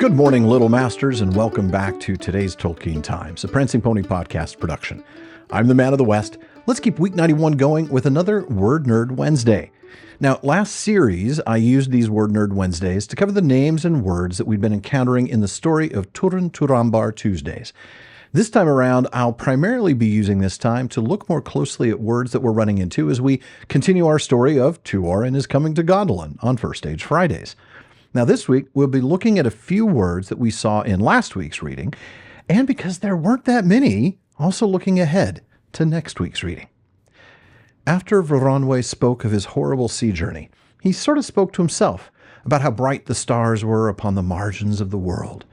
Good morning, Little Masters, and welcome back to today's Tolkien Times, a Prancing Pony podcast production. I'm the Man of the West. Let's keep Week 91 going with another Word Nerd Wednesday. Now, last series, I used these Word Nerd Wednesdays to cover the names and words that we've been encountering in the story of Tuor and Voronwë Tuesdays. This time around, I'll primarily be using this time to look more closely at words that we're running into as we continue our story of Tuor and his coming to Gondolin on First Age Fridays. Now this week, we'll be looking at a few words that we saw in last week's reading, and because there weren't that many, also looking ahead to next week's reading. After Voronwë spoke of his horrible sea journey, he sort of spoke to himself about how bright the stars were upon the margins of the world.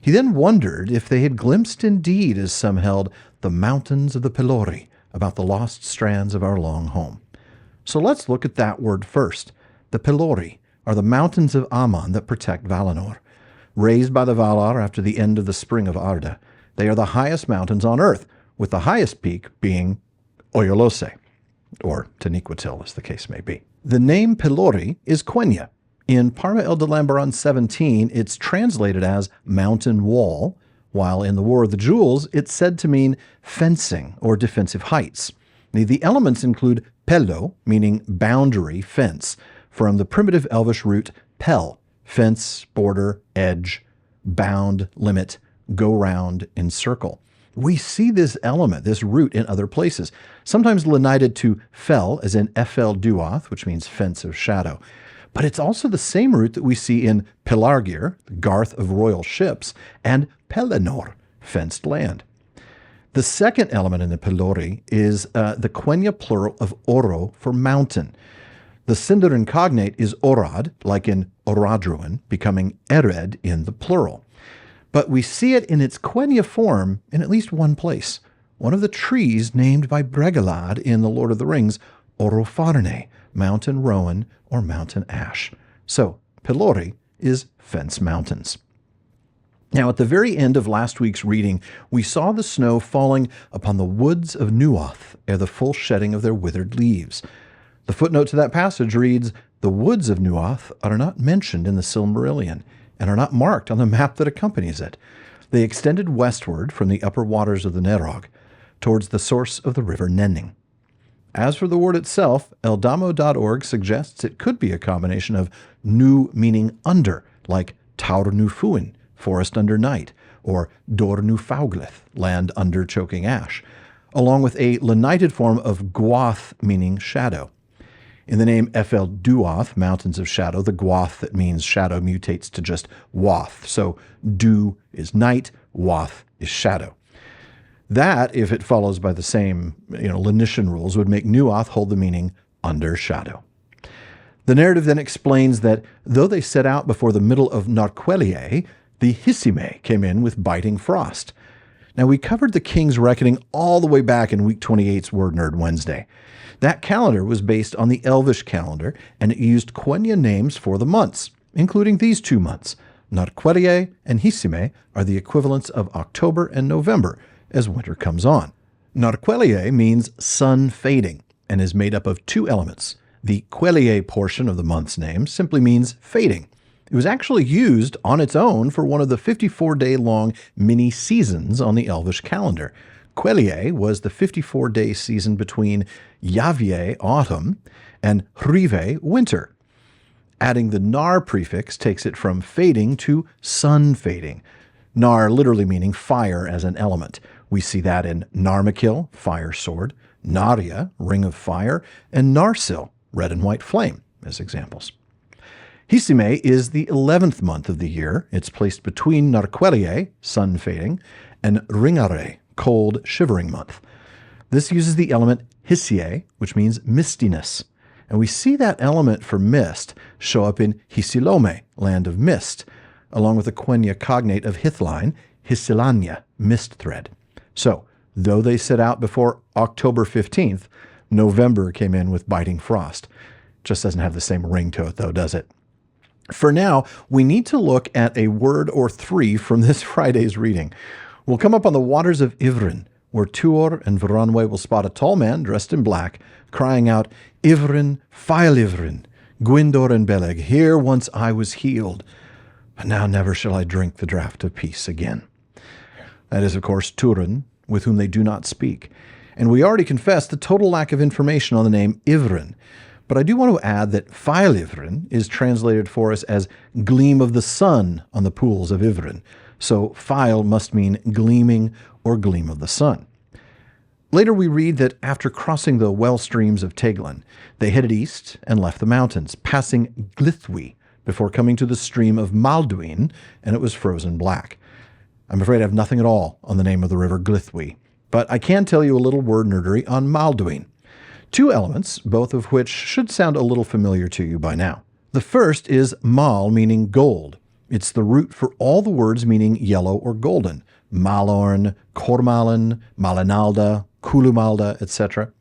He then wondered if they had glimpsed indeed, as some held, the mountains of the Pelori about the lost strands of our long home. So let's look at that word first. The Pelori are the mountains of Aman that protect Valinor. Raised by the Valar after the end of the Spring of Arda, they are the highest mountains on Earth, with the highest peak being Oyolose, or Taniquetil, as the case may be. The name Pelori is Quenya. In Parma Eldalamberon 17, it's translated as mountain wall, while in the War of the Jewels, it's said to mean fencing or defensive heights. The elements include pello, meaning boundary, fence, from the primitive Elvish root pel, fence, border, edge, bound, limit, go round, encircle. We see this element, this root, in other places, sometimes lenited to fel, as in efel duath, which means fence of shadow. But it's also the same root that we see in Pelargir, the garth of royal ships, and Pelennor, fenced land. The second element in the Pelori is the Quenya plural of oro for mountain. The Sindarin cognate is orad, like in Oradruin, becoming ered in the plural. But we see it in its Quenya form in at least one place, one of the trees named by Bregalad in The Lord of the Rings, Orofarne, mountain rowan, or mountain ash. So, Pelori is fence mountains. Now, at the very end of last week's reading, we saw the snow falling upon the woods of Nuath ere the full shedding of their withered leaves. The footnote to that passage reads, "The woods of Nuath are not mentioned in the Silmarillion and are not marked on the map that accompanies it. They extended westward from the upper waters of the Nerog towards the source of the river Nenning." As for the word itself, eldamo.org suggests it could be a combination of nu meaning under, like Taur nu Fuin, forest under night, or Dor nu Fauglith, land under choking ash, along with a lenited form of gwath meaning shadow. In the name Efel Duath, mountains of shadow, the gwath that means shadow mutates to just wath. So du is night, wath is shadow. That, if it follows by the same Lenitian rules, would make Nuath hold the meaning under shadow. The narrative then explains that though they set out before the middle of Narqueliae, the Hissime came in with biting frost. Now, we covered the King's Reckoning all the way back in Week 28's Word Nerd Wednesday. That calendar was based on the Elvish calendar, and it used Quenya names for the months, including these 2 months. Narqueliae and Hissime are the equivalents of October and November, as winter comes on. Narqueliae means sun fading, and is made up of 2 elements. The Quelliae portion of the month's name simply means fading. It was actually used on its own for one of the 54-day-long mini-seasons on the Elvish calendar. Quelliae was the 54-day season between Yavie, autumn, and Hrive, winter. Adding the nar prefix takes it from fading to sun fading. Nar literally meaning fire as an element. We see that in Narmakil, fire sword, Narya, ring of fire, and Narsil, red and white flame, as examples. Hissime is the 11th month of the year. It's placed between Narqueliae, sun fading, and Ringare, cold, shivering month. This uses the element Hissie, which means mistiness. And we see that element for mist show up in Hisilome, land of mist, along with the Quenya cognate of Hithline, Hisilania, mist thread. So, though they set out before October 15th, November came in with biting frost. Just doesn't have the same ring to it, though, does it? For now, we need to look at a word or 3 from this Friday's reading. We'll come up on the waters of Ivrin, where Tuor and Voronwë will spot a tall man dressed in black, crying out, "Ivrin, File Ivrin, Gwyndor and Beleg, here once I was healed." but now never shall I drink the draught of peace again. That is, of course, Tuor, with whom they do not speak. And we already confessed the total lack of information on the name Ivren. But I do want to add that Fáil is translated for us as gleam of the sun on the pools of Ivren. So Fáil must mean gleaming or gleam of the sun. Later we read that after crossing the well streams of Teglin, they headed east and left the mountains, passing Glithwy, before coming to the stream of Maldwyn, and it was frozen black. I'm afraid I have nothing at all on the name of the river Glithwy, but I can tell you a little word nerdery on Maldwyn. Two elements, both of which should sound a little familiar to you by now. The first is mal, meaning gold. It's the root for all the words meaning yellow or golden. Malorn, Cormalen, Malinalda, Kulumalda, etc.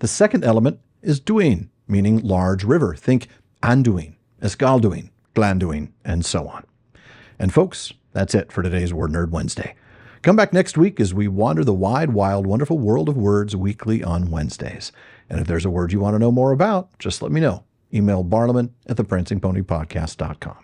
The second element is duin, meaning large river. Think Anduin, Escalduin, Glanduin, and so on. And folks, that's it for today's Word Nerd Wednesday. Come back next week as we wander the wide, wild, wonderful world of words weekly on Wednesdays. And if there's a word you want to know more about, just let me know. Email barliman@theprancingponypodcast.com.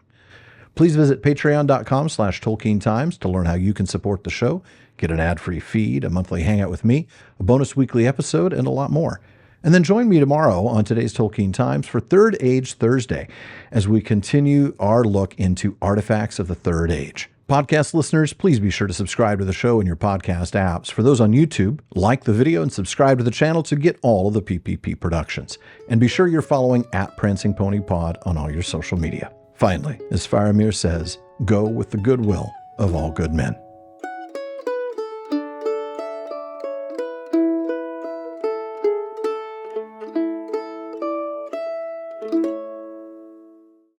Please visit patreon.com/TolkienTimes to learn how you can support the show, get an ad-free feed, a monthly hangout with me, a bonus weekly episode, and a lot more. And then join me tomorrow on today's Tolkien Times for Third Age Thursday as we continue our look into artifacts of the Third Age. Podcast listeners, please be sure to subscribe to the show in your podcast apps. For those on YouTube, like the video and subscribe to the channel to get all of the PPP productions. And be sure you're following @PrancingPonyPod on all your social media. Finally, as Faramir says, go with the goodwill of all good men.